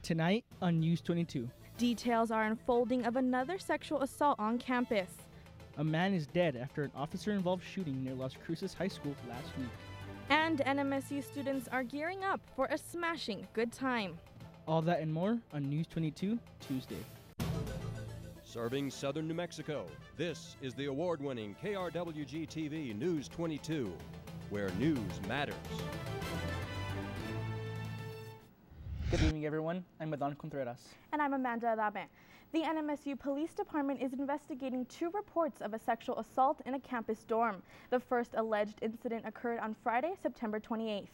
Tonight on News 22. Details are unfolding of another sexual assault on campus. A man is dead after an officer-involved shooting near Las Cruces High School last week. And NMSU students are gearing up for a smashing good time. All that and more on News 22 Tuesday. Serving southern New Mexico, this is the award-winning KRWG-TV News 22, where news matters. Good evening, everyone. I'm Adan Contreras. And I'm Amanda Adame. The NMSU Police Department is investigating 2 reports of a sexual assault in a campus dorm. The first alleged incident occurred on Friday, September 28th.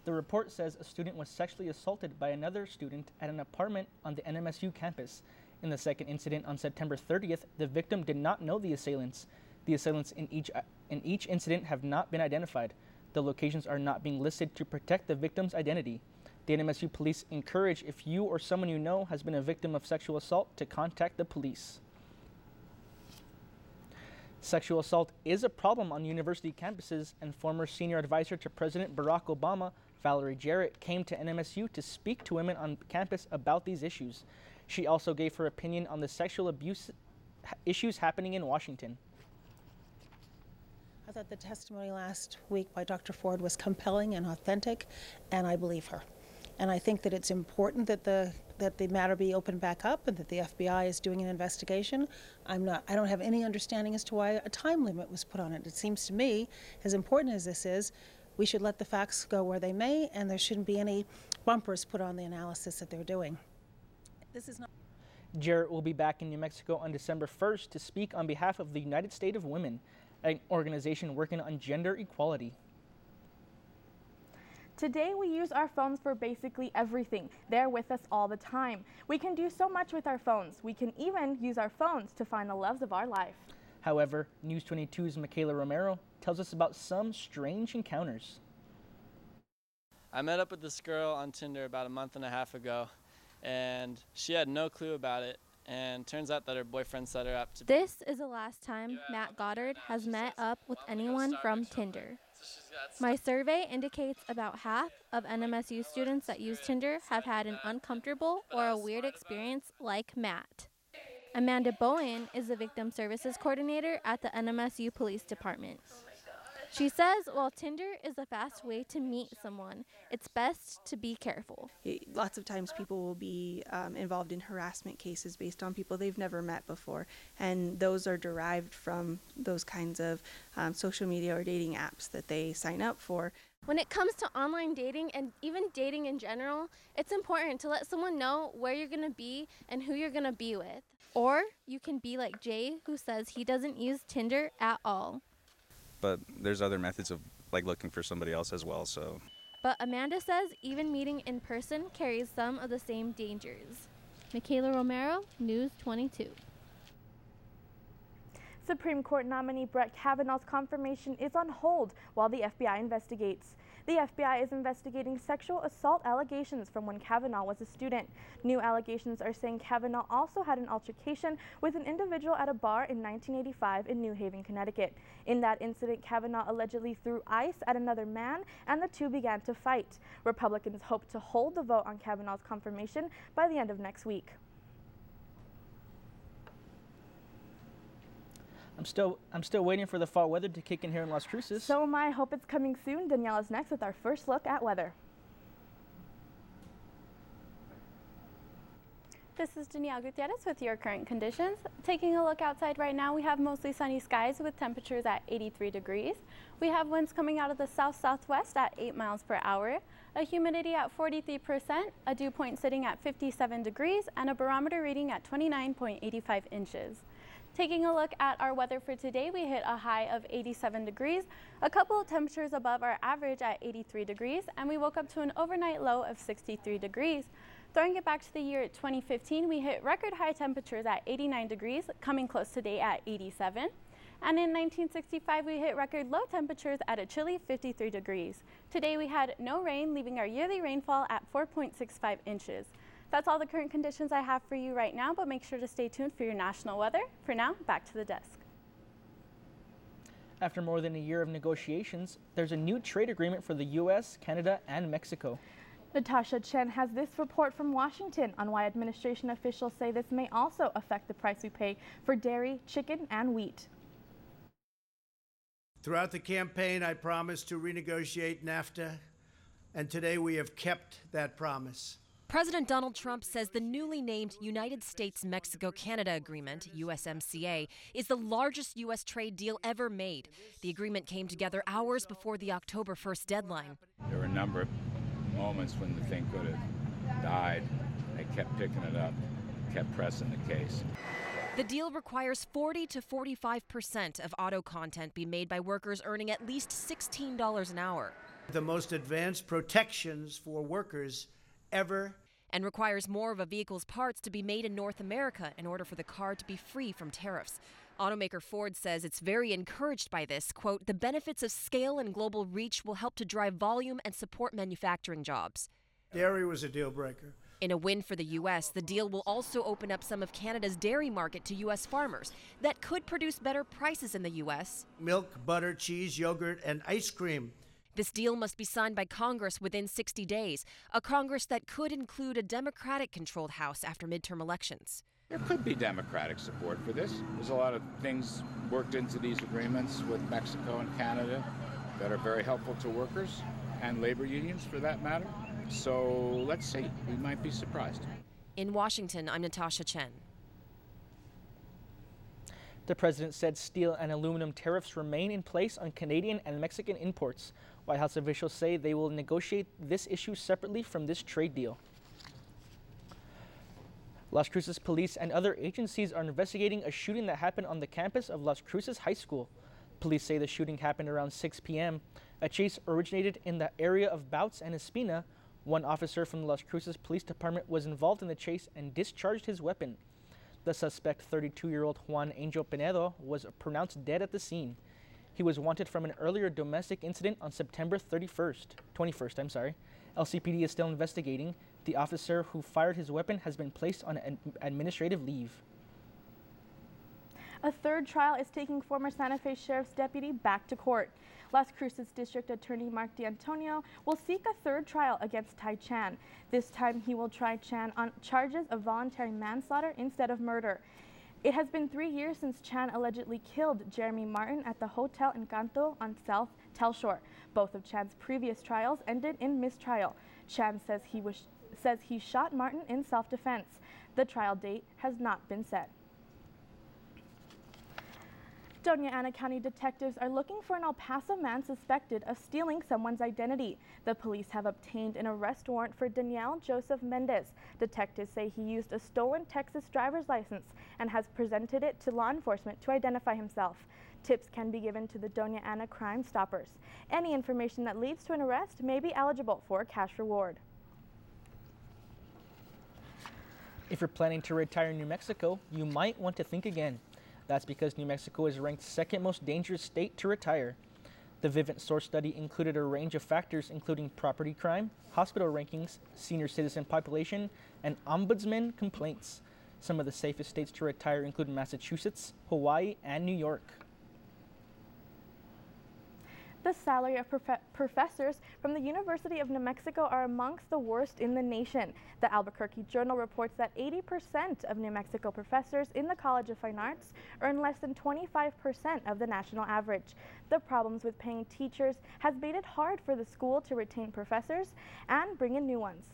The report says a student was sexually assaulted by another student at an apartment on the NMSU campus. In the second incident on September 30th, the victim did not know the assailants. The assailants in each incident have not been identified. The locations are not being listed to protect the victim's identity. The NMSU police encourage if you or someone you know has been a victim of sexual assault to contact the police. Sexual assault is a problem on university campuses, and former senior advisor to President Barack Obama, Valerie Jarrett, came to NMSU to speak to women on campus about these issues. She also gave her opinion on the sexual abuse issues happening in Washington. I thought the testimony last week by Dr. Ford was compelling and authentic, and I believe her. And I think that it's important that the matter be opened back up and that the FBI is doing an investigation. I don't have any understanding as to why a time limit was put on it. It seems to me, as important as this is, we should let the facts go where they may, and there shouldn't be any bumpers put on the analysis that they're doing. This is not. Jarrett will be back in New Mexico on December 1st to speak on behalf of the United States of Women, an organization working on gender equality. Today we use our phones for basically everything. They're with us all the time. We can do so much with our phones. We can even use our phones to find the loves of our life. However, News 22's Michaela Romero tells us about some strange encounters. I met up with this girl on Tinder about a month and a half ago, and she had no clue about it, and turns out that her boyfriend set her up to. This is the last time Matt Goddard has met up with anyone from Tinder. My survey indicates about half of NMSU students that use Tinder have had an uncomfortable or a weird experience like Matt. Amanda Bowen is the Victim Services Coordinator at the NMSU Police Department. She says while Tinder is a fast way to meet someone, it's best to be careful. Lots of times people will be involved in harassment cases based on people they've never met before, and those are derived from those kinds of social media or dating apps that they sign up for. When it comes to online dating and even dating in general, it's important to let someone know where you're going to be and who you're going to be with. Or you can be like Jay, who says he doesn't use Tinder at all. But there's other methods of looking for somebody else as well, so. But Amanda says even meeting in person carries some of the same dangers. Michaela Romero, News 22. Supreme Court nominee Brett Kavanaugh's confirmation is on hold while the FBI investigates. The FBI is investigating sexual assault allegations from when Kavanaugh was a student. New allegations are saying Kavanaugh also had an altercation with an individual at a bar in 1985 in New Haven, Connecticut. In that incident, Kavanaugh allegedly threw ice at another man and the two began to fight. Republicans hope to hold the vote on Kavanaugh's confirmation by the end of next week. I'm still waiting for the fall weather to kick in here in Las Cruces. So am I. Hope it's coming soon. Danielle is next with our first look at weather. This is Danielle Gutierrez with your current conditions. Taking a look outside right now, we have mostly sunny skies with temperatures at 83 degrees. We have winds coming out of the south-southwest at 8 miles per hour, a humidity at 43%, a dew point sitting at 57 degrees, and a barometer reading at 29.85 inches. Taking a look at our weather for today, we hit a high of 87 degrees, a couple of temperatures above our average at 83 degrees, and we woke up to an overnight low of 63 degrees. Throwing it back to the year 2015, we hit record high temperatures at 89 degrees, coming close today at 87. And in 1965, we hit record low temperatures at a chilly 53 degrees. Today we had no rain, leaving our yearly rainfall at 4.65 inches. That's all the current conditions I have for you right now, but make sure to stay tuned for your national weather. For now, back to the desk. After more than a year of negotiations, there's a new trade agreement for the U.S., Canada, and Mexico. Natasha Chen has this report from Washington on why administration officials say this may also affect the price we pay for dairy, chicken, and wheat. Throughout the campaign, I promised to renegotiate NAFTA, and today we have kept that promise. President Donald Trump says the newly named United States-Mexico-Canada Agreement, USMCA, is the largest U.S. trade deal ever made. The agreement came together hours before the October 1st deadline. There were a number of moments when the thing could have died. They kept picking it up, kept pressing the case. The deal requires 40 to 45% of auto content be made by workers earning at least $16 an hour. The most advanced protections for workers ever. And requires more of a vehicle's parts to be made in North America in order for the car to be free from tariffs. Automaker Ford says it's very encouraged by this. Quote, the benefits of scale and global reach will help to drive volume and support manufacturing jobs. Dairy was a deal breaker. In a win for the U.S., the deal will also open up some of Canada's dairy market to U.S. farmers that could produce better prices in the U.S. Milk, butter, cheese, yogurt, and ice cream. This deal must be signed by Congress within 60 days, a Congress that could include a Democratic-controlled House after midterm elections. There could be Democratic support for this. There's a lot of things worked into these agreements with Mexico and Canada that are very helpful to workers and labor unions, for that matter. So let's see. We might be surprised. In Washington, I'm Natasha Chen. The president said steel and aluminum tariffs remain in place on Canadian and Mexican imports. White House officials say they will negotiate this issue separately from this trade deal. Las Cruces police and other agencies are investigating a shooting that happened on the campus of Las Cruces High School. Police say the shooting happened around 6 p.m. A chase originated in the area of Bouts and Espina. One officer from the Las Cruces Police Department was involved in the chase and discharged his weapon. The suspect, 32-year-old Juan Angel Pinedo, was pronounced dead at the scene. He was wanted from an earlier domestic incident on September 21st. LCPD is still investigating. The officer who fired his weapon has been placed on administrative leave. A third trial is taking former Santa Fe Sheriff's deputy back to court. Las Cruces District Attorney Mark D'Antonio will seek a third trial against Tai Chan. This time he will try Chan on charges of voluntary manslaughter instead of murder. It has been 3 years since Chan allegedly killed Jeremy Martin at the Hotel Encanto on South Telshore. Both of Chan's previous trials ended in mistrial. Chan says he shot Martin in self-defense. The trial date has not been set. Doña Ana County detectives are looking for an El Paso man suspected of stealing someone's identity. The police have obtained an arrest warrant for Daniel Joseph Mendez. Detectives say he used a stolen Texas driver's license and has presented it to law enforcement to identify himself. Tips can be given to the Doña Ana Crime Stoppers. Any information that leads to an arrest may be eligible for a cash reward. If you're planning to retire in New Mexico, you might want to think again. That's because New Mexico is ranked second most dangerous state to retire. The Vivint Source study included a range of factors including property crime, hospital rankings, senior citizen population, and ombudsman complaints. Some of the safest states to retire include Massachusetts, Hawaii, and New York. The salary of professors from the University of New Mexico are amongst the worst in the nation. The Albuquerque Journal reports that 80% of New Mexico professors in the College of Fine Arts earn less than 25% of the national average. The problems with paying teachers has made it hard for the school to retain professors and bring in new ones.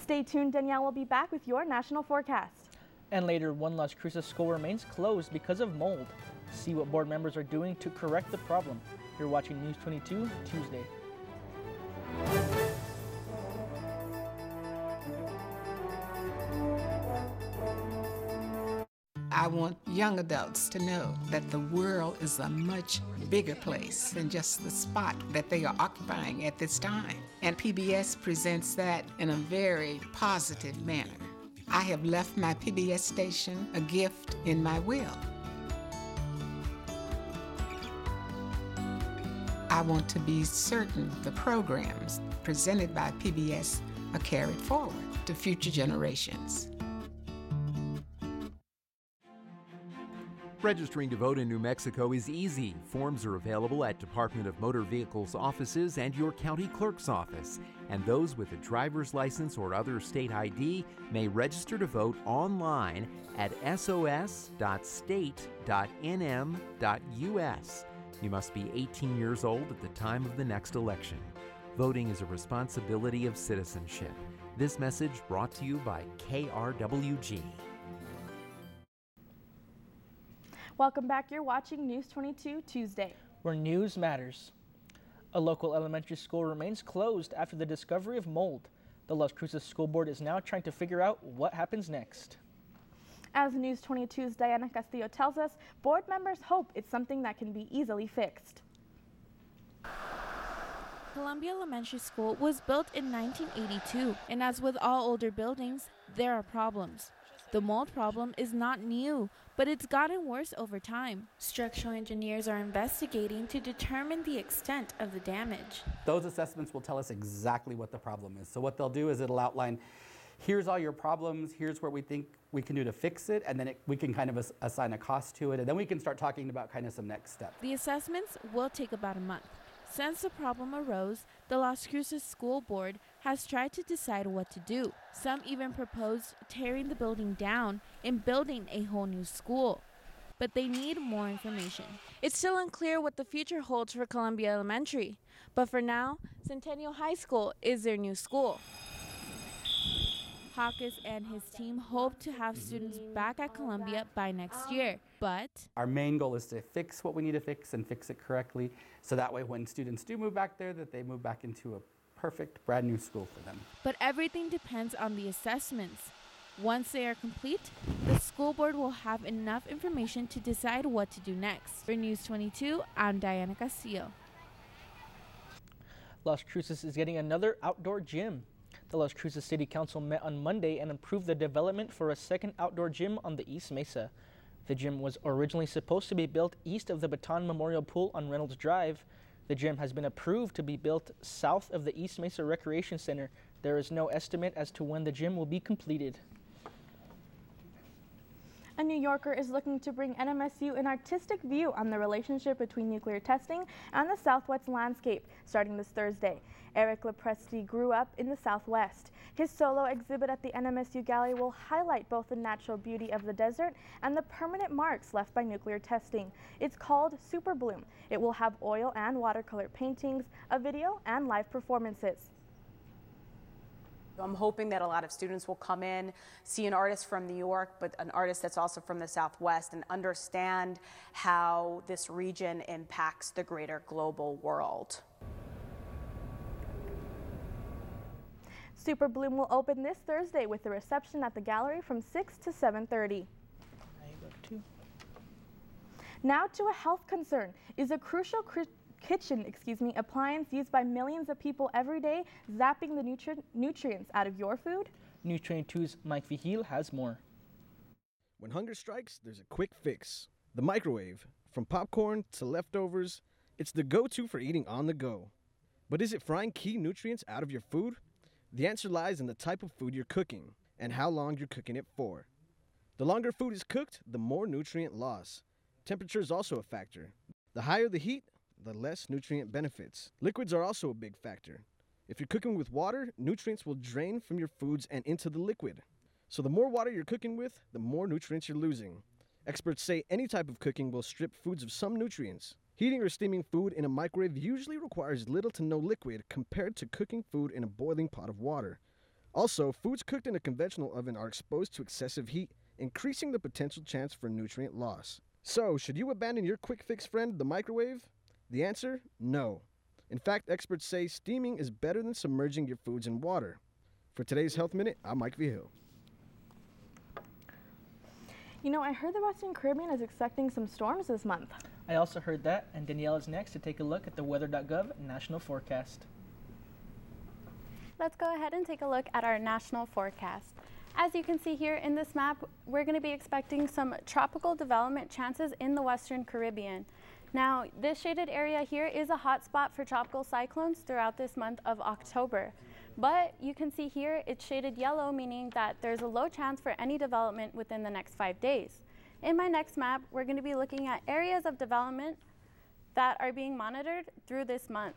Stay tuned, Danielle will be back with your national forecast. And later, one Las Cruces school remains closed because of mold. See what board members are doing to correct the problem. You're watching News 22 Tuesday. I want young adults to know that the world is a much bigger place than just the spot that they are occupying at this time. And PBS presents that in a very positive manner. I have left my PBS station a gift in my will. I want to be certain the programs presented by PBS are carried forward to future generations. Registering to vote in New Mexico is easy. Forms are available at Department of Motor Vehicles offices and your county clerk's office. And those with a driver's license or other state ID may register to vote online at sos.state.nm.us. You must be 18 years old at the time of the next election. Voting is a responsibility of citizenship. This message brought to you by KRWG. Welcome back. You're watching News 22 Tuesday, where news matters. A local elementary school remains closed after the discovery of mold. The Las Cruces School Board is now trying to figure out what happens next. As News 22's Diana Castillo tells us, board members hope it's something that can be easily fixed. Columbia Elementary School was built in 1982, and as with all older buildings, there are problems. The mold problem is not new, but it's gotten worse over time. Structural engineers are investigating to determine the extent of the damage. Those assessments will tell us exactly what the problem is. So what they'll do is it'll outline, here's all your problems, here's what we think we can do to fix it, and then we can kind of assign a cost to it, and then we can start talking about kind of some next steps. The assessments will take about a month. Since the problem arose, the Las Cruces School Board has tried to decide what to do. Some even proposed tearing the building down and building a whole new school. But they need more information. It's still unclear what the future holds for Columbia Elementary. But for now, Centennial High School is their new school. Hawkes and his team hope to have students back at Columbia by next year, but our main goal is to fix what we need to fix and fix it correctly, so that way when students do move back there, that they move back into a perfect brand new school for them. But everything depends on the assessments. Once they are complete, the school board will have enough information to decide what to do next. For News 22, I'm Diana Castillo. Las Cruces is getting another outdoor gym. The Las Cruces City Council met on Monday and approved the development for a second outdoor gym on the East Mesa. The gym was originally supposed to be built east of the Baton Memorial Pool on Reynolds Drive. The gym has been approved to be built south of the East Mesa Recreation Center. There is no estimate as to when the gym will be completed. A New Yorker is looking to bring NMSU an artistic view on the relationship between nuclear testing and the Southwest landscape, starting this Thursday. Eric Lepresti grew up in the Southwest. His solo exhibit at the NMSU Gallery will highlight both the natural beauty of the desert and the permanent marks left by nuclear testing. It's called Super Bloom. It will have oil and watercolor paintings, a video, and live performances. I'm hoping that a lot of students will come in, see an artist from New York, but an artist that's also from the Southwest, and understand how this region impacts the greater global world. Super Bloom will open this Thursday with a reception at the gallery from 6 to 7:30. Now to a health concern. Is a crucial kitchen appliance used by millions of people every day zapping the nutrients out of your food? News 22's Mike Vigil has more. When hunger strikes, there's a quick fix. The microwave. From popcorn to leftovers, it's the go-to for eating on the go. But is it frying key nutrients out of your food? The answer lies in the type of food you're cooking and how long you're cooking it for. The longer food is cooked, the more nutrient loss. Temperature is also a factor. The higher the heat, the less nutrient benefits. Liquids are also a big factor. If you're cooking with water, nutrients will drain from your foods and into the liquid. So the more water you're cooking with, the more nutrients you're losing. Experts say any type of cooking will strip foods of some nutrients. Heating or steaming food in a microwave usually requires little to no liquid compared to cooking food in a boiling pot of water. Also, foods cooked in a conventional oven are exposed to excessive heat, increasing the potential chance for nutrient loss. So, should you abandon your quick fix friend, the microwave? The answer? No. In fact, experts say steaming is better than submerging your foods in water. For today's Health Minute, I'm Mike Vigil. You know, I heard the Western Caribbean is expecting some storms this month. I also heard that, and Danielle is next to take a look at the weather.gov national forecast. Let's go ahead and take a look at our national forecast. As you can see here in this map, we're going to be expecting some tropical development chances in the Western Caribbean. Now, this shaded area here is a hot spot for tropical cyclones throughout this month of October. But you can see here it's shaded yellow, meaning that there's a low chance for any development within the next 5 days. In my next map, we're going to be looking at areas of development that are being monitored through this month.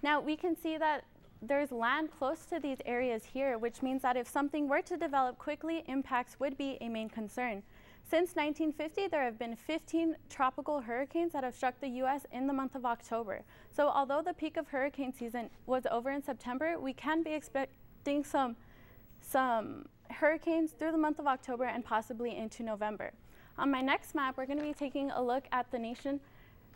Now, we can see that there's land close to these areas here, which means that if something were to develop quickly, impacts would be a main concern. Since 1950, there have been 15 tropical hurricanes that have struck the U.S. in the month of October. So although the peak of hurricane season was over in September, we can be expecting some hurricanes through the month of October and possibly into November. On my next map, we're going to be taking a look at the nation's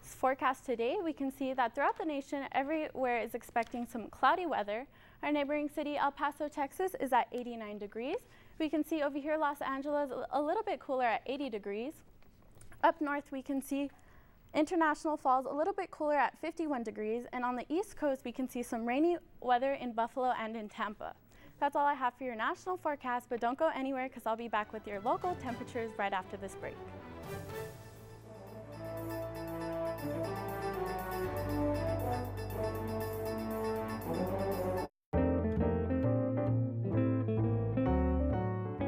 forecast today. We can see that throughout the nation, everywhere is expecting some cloudy weather. Our neighboring city, El Paso, Texas, is at 89 degrees. We can see over here, Los Angeles, a little bit cooler at 80 degrees. Up north, we can see International Falls, a little bit cooler at 51 degrees. And on the East Coast, we can see some rainy weather in Buffalo and in Tampa. That's all I have for your national forecast, but don't go anywhere because I'll be back with your local temperatures right after this break.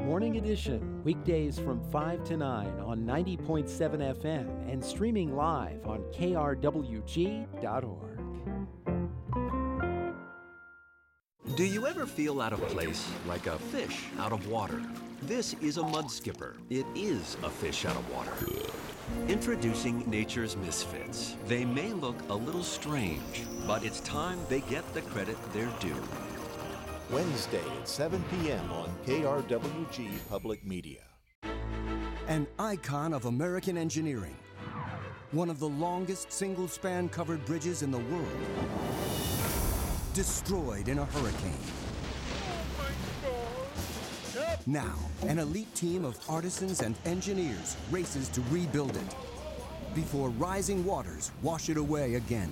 Morning Edition, weekdays from 5 to 9 on 90.7 FM and streaming live on KRWG.org. Do you ever feel out of place, like a fish out of water? This is a mud skipper. It is a fish out of water. Introducing Nature's Misfits. They may look a little strange, but it's time they get the credit they're due. Wednesday at 7 p.m. on KRWG-Public Media. An icon of American engineering. One of the longest single-span covered bridges in the world. Destroyed in a hurricane. Now, an elite team of artisans and engineers races to rebuild it before rising waters wash it away again.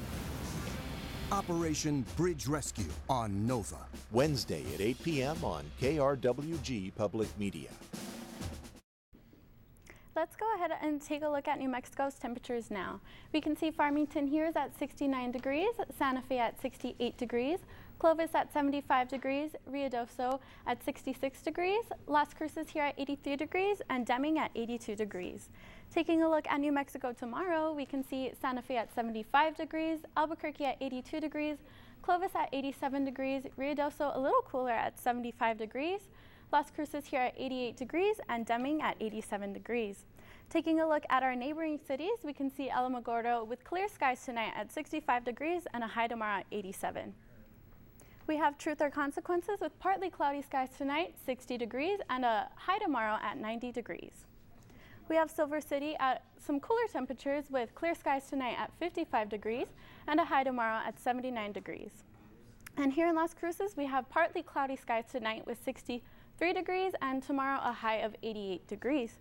Operation Bridge Rescue on Nova. Wednesday at 8 p.m. on KRWG-Public Media. Let's go ahead and take a look at New Mexico's temperatures now. We can see Farmington here is at 69 degrees, Santa Fe at 68 degrees, Clovis at 75 degrees, Ruidoso at 66 degrees, Las Cruces here at 83 degrees, and Deming at 82 degrees. Taking a look at New Mexico tomorrow, we can see Santa Fe at 75 degrees, Albuquerque at 82 degrees, Clovis at 87 degrees, Ruidoso a little cooler at 75 degrees, Las Cruces here at 88 degrees, and Deming at 87 degrees. Taking a look at our neighboring cities, we can see Alamogordo with clear skies tonight at 65 degrees and a high tomorrow at 87. We have Truth or Consequences with partly cloudy skies tonight, 60 degrees, and a high tomorrow at 90 degrees. We have Silver City at some cooler temperatures with clear skies tonight at 55 degrees and a high tomorrow at 79 degrees. And here in Las Cruces, we have partly cloudy skies tonight with 63 degrees and tomorrow a high of 88 degrees.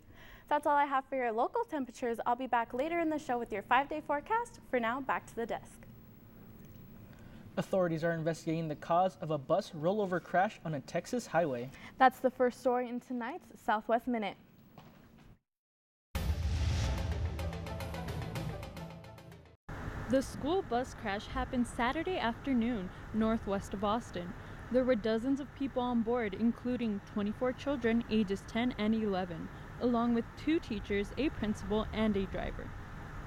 That's all I have for your local temperatures. I'll be back later in the show with your 5-day forecast. For now, back to the desk. Authorities are investigating the cause of a bus rollover crash on a Texas highway. That's the first story in tonight's Southwest Minute. The school bus crash happened Saturday afternoon, northwest of Austin. There were dozens of people on board, including 24 children ages 10 and 11, along with 2 teachers, a principal, and a driver.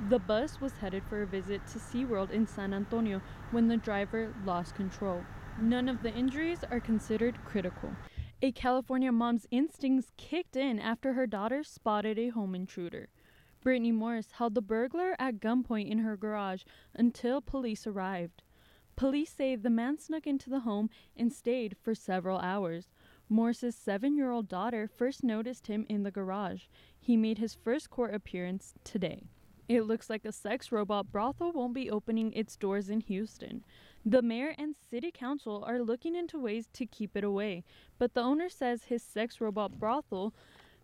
The bus was headed for a visit to SeaWorld in San Antonio when the driver lost control. None of the injuries are considered critical. A California mom's instincts kicked in after her daughter spotted a home intruder. Brittany Morris held the burglar at gunpoint in her garage until police arrived. Police say the man snuck into the home and stayed for several hours. Morris's 7-year-old daughter first noticed him in the garage. He made his first court appearance today. It looks like a sex robot brothel won't be opening its doors in Houston. The mayor and city council are looking into ways to keep it away, but the owner says his sex robot brothel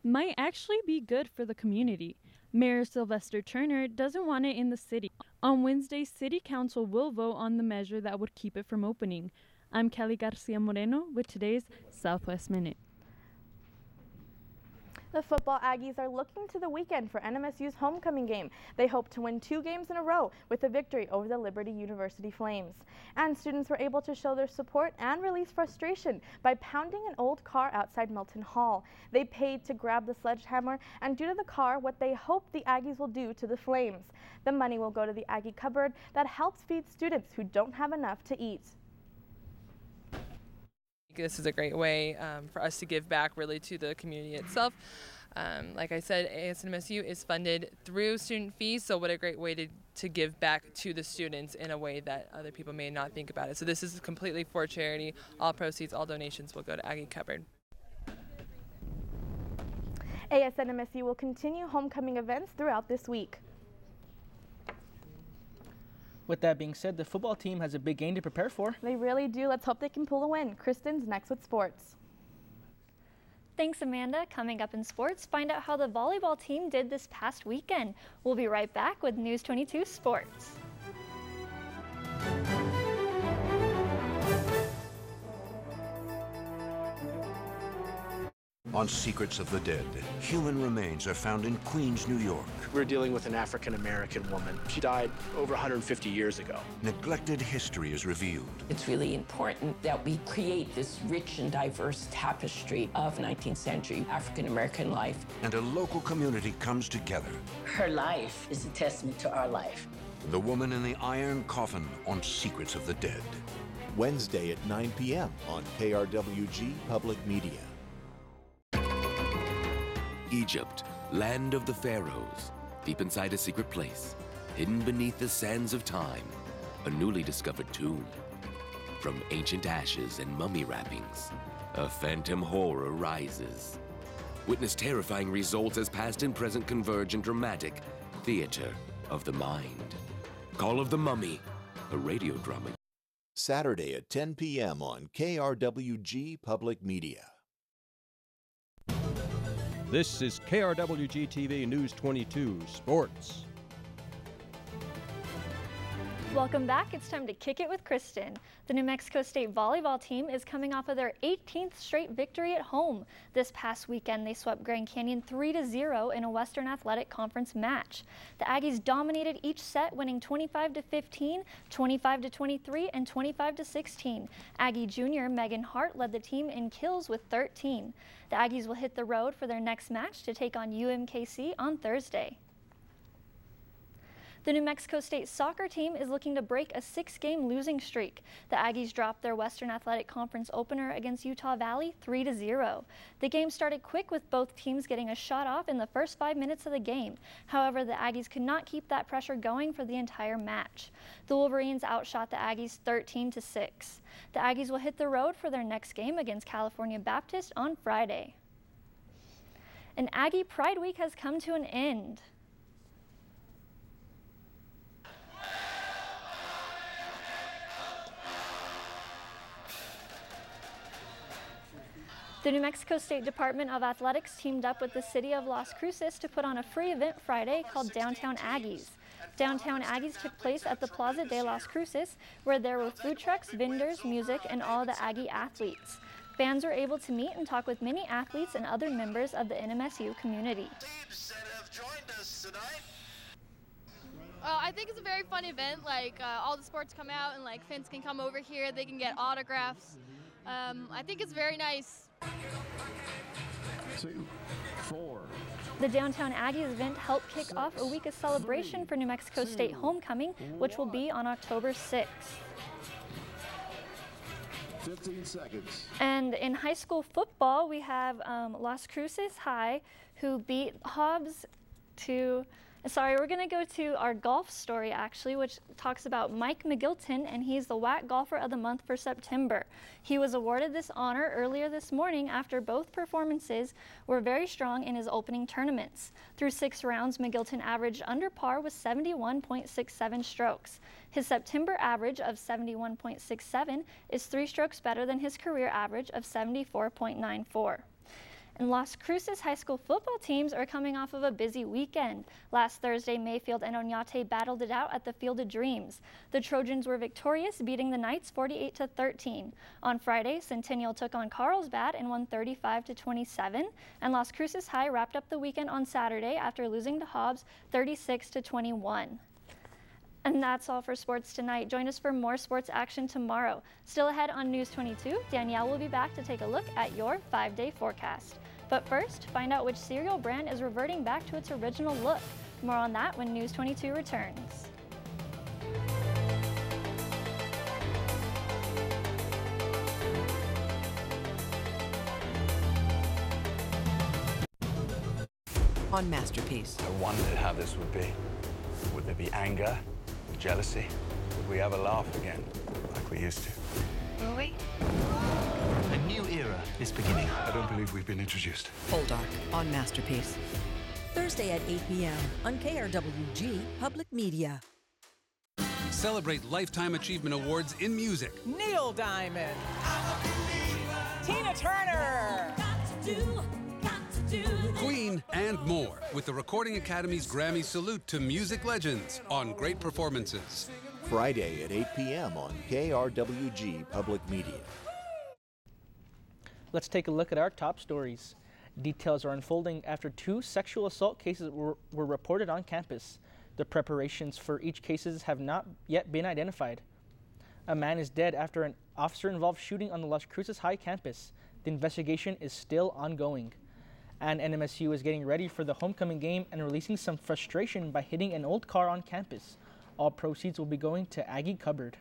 might actually be good for the community. Mayor Sylvester Turner doesn't want it in the city. On Wednesday, city council will vote on the measure that would keep it from opening. I'm Kelly Garcia Moreno with today's Southwest Minute. The football Aggies are looking to the weekend for NMSU's homecoming game. They hope to win 2 games in a row with a victory over the Liberty University Flames. And students were able to show their support and release frustration by pounding an old car outside Milton Hall. They paid to grab the sledgehammer and do to the car what they hope the Aggies will do to the Flames. The money will go to the Aggie cupboard that helps feed students who don't have enough to eat. This is a great way for us to give back really to the community itself. Like I said, NMSU is funded through student fees, so what a great way to give back to the students in a way that other people may not think about it. So this is completely for charity. All proceeds, all donations will go to Aggie Cupboard. ASNMSU will continue homecoming events throughout this week. With that being said, the football team has a big game to prepare for. They really do. Let's hope they can pull a win. Kristen's next with sports. Thanks, Amanda. Coming up in sports, find out how the volleyball team did this past weekend. We'll be right back with News 22 Sports. On Secrets of the Dead, human remains are found in Queens, New York. We're dealing with an African-American woman. She died over 150 years ago. Neglected history is revealed. It's really important that we create this rich and diverse tapestry of 19th century African-American life. And a local community comes together. Her life is a testament to our life. The Woman in the Iron Coffin on Secrets of the Dead. Wednesday at 9 p.m. on KRWG-Public Media. Egypt, land of the pharaohs, deep inside a secret place, hidden beneath the sands of time, a newly discovered tomb. From ancient ashes and mummy wrappings, a phantom horror rises. Witness terrifying results as past and present converge in dramatic theater of the mind. Call of the Mummy, a radio drama. Saturday at 10 p.m. on KRWG-Public Media. This is KRWG-TV News 22 Sports. Welcome back. It's time to kick it with Kristen. The New Mexico State volleyball team is coming off of their 18th straight victory at home. This past weekend, they swept Grand Canyon 3-0 in a Western Athletic Conference match. The Aggies dominated each set, winning 25-15, 25-23, and 25-16. Aggie junior Megan Hart led the team in kills with 13. The Aggies will hit the road for their next match to take on UMKC on Thursday. The New Mexico State soccer team is looking to break a 6-game losing streak. The Aggies dropped their Western Athletic Conference opener against Utah Valley 3-0. The game started quick with both teams getting a shot off in the first 5 minutes of the game. However, the Aggies could not keep that pressure going for the entire match. The Wolverines outshot the Aggies 13-6. The Aggies will hit the road for their next game against California Baptist on Friday. And Aggie Pride Week has come to an end. The New Mexico State Department of Athletics teamed up with the city of Las Cruces to put on a free event Friday called Downtown Aggies. Downtown Aggies took place at the Plaza de Las Cruces, where there were food trucks, vendors, music, and all the Aggie athletes. Fans were able to meet and talk with many athletes and other members of the NMSU community. I think it's a very fun event. All the sports come out and fans can come over here. They can get autographs. I think it's very nice. 2, 4. The Downtown Aggies event helped kick off a week of celebration for New Mexico State homecoming, which will be on October 6th. 15 seconds. And in high school football, we have Las Cruces High, who beat Hobbs to... Sorry, we're going to go to our golf story, actually, which talks about Mike McGilton, and he's the WAC Golfer of the Month for September. He was awarded this honor earlier this morning after both performances were very strong in his opening tournaments. Through 6 rounds, McGilton averaged under par with 71.67 strokes. His September average of 71.67 is 3 strokes better than his career average of 74.94. And Las Cruces high school football teams are coming off of a busy weekend. Last Thursday, Mayfield and Oñate battled it out at the Field of Dreams. The Trojans were victorious, beating the Knights 48-13. On Friday, Centennial took on Carlsbad and won 35-27. And Las Cruces High wrapped up the weekend on Saturday after losing to Hobbs 36-21. And that's all for sports tonight. Join us for more sports action tomorrow. Still ahead on News 22, Danielle will be back to take a look at your 5-day forecast. But first, find out which cereal brand is reverting back to its original look. More on that when News 22 returns. On Masterpiece. I wondered how this would be. Would there be anger, jealousy? Would we ever laugh again, like we used to? Will we? A new era is beginning. I don't believe we've been introduced. Poldark on Masterpiece. Thursday at 8 p.m. on KRWG-Public Media. Celebrate Lifetime Achievement Awards in music. Neil Diamond. Tina Turner. Queen, and more, with the Recording Academy's Grammy Salute to music legends on Great Performances. Friday at 8 p.m. on KRWG-Public Media. Let's take a look at our top stories. Details are unfolding after 2 sexual assault cases were reported on campus. The preparations for each cases have not yet been identified. A man is dead after an officer-involved shooting on the Las Cruces High campus. The investigation is still ongoing. And NMSU is getting ready for the homecoming game and releasing some frustration by hitting an old car on campus. All proceeds will be going to Aggie Cupboard.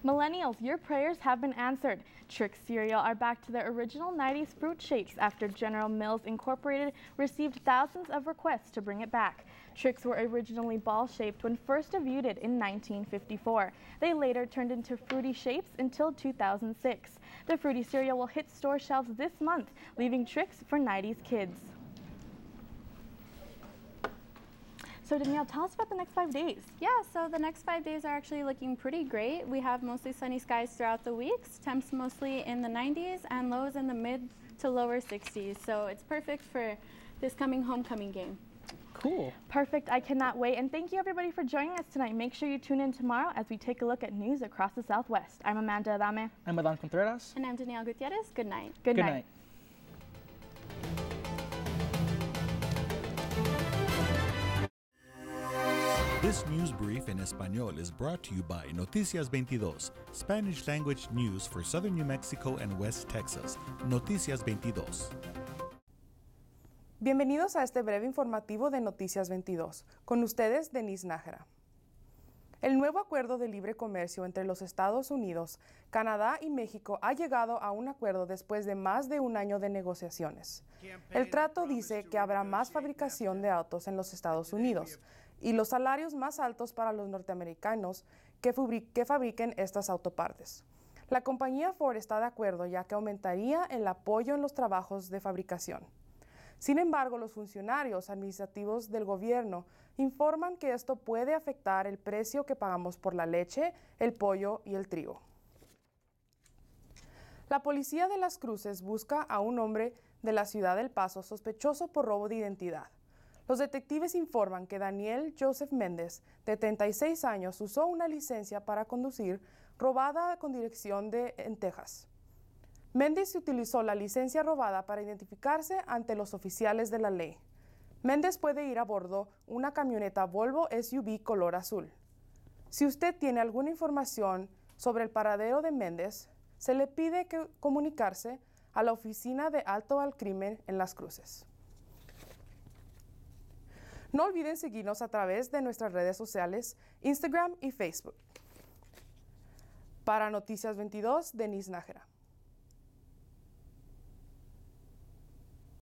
Millennials, your prayers have been answered. Trix cereal are back to their original 90s fruit shapes after General Mills Incorporated received thousands of requests to bring it back. Trix were originally ball-shaped when first debuted in 1954. They later turned into fruity shapes until 2006. The fruity cereal will hit store shelves this month, leaving Trix for 90s kids. So Danielle, tell us about the next 5 days. Yeah, so the next 5 days are actually looking pretty great. We have mostly sunny skies throughout the weeks, temps mostly in the 90s and lows in the mid to lower 60s. So it's perfect for this coming homecoming game. Cool. Perfect. I cannot wait. And thank you everybody for joining us tonight. Make sure you tune in tomorrow as we take a look at news across the Southwest. I'm Amanda Adame. I'm Adan Contreras. And I'm Danielle Gutierrez. Good night. Good night. This news brief in Español is brought to you by Noticias 22, Spanish language news for southern New Mexico and West Texas. Noticias 22. Bienvenidos a este breve informativo de Noticias 22. Con ustedes, Denise Nájera. El nuevo acuerdo de libre comercio entre los Estados Unidos, Canadá y México ha llegado a un acuerdo después de más de un año de negociaciones. El trato dice que habrá más fabricación de autos en los Estados Unidos y los salarios más altos para los norteamericanos que fabriquen estas autopartes. La compañía Ford está de acuerdo ya que aumentaría el apoyo en los trabajos de fabricación. Sin embargo, los funcionarios administrativos del gobierno informan que esto puede afectar el precio que pagamos por la leche, el pollo y el trigo. La policía de Las Cruces busca a un hombre de la ciudad del Paso sospechoso por robo de identidad. Los detectives informan que Daniel Joseph Méndez, de 36 años, usó una licencia para conducir robada con dirección en Texas. Méndez utilizó la licencia robada para identificarse ante los oficiales de la ley. Méndez puede ir a bordo una camioneta Volvo SUV color azul. Si usted tiene alguna información sobre el paradero de Méndez, se le pide comunicarse a la Oficina de Alto al Crimen en Las Cruces. No olviden seguirnos a través de nuestras redes sociales, Instagram y Facebook. Para Noticias 22, Denise Nájera.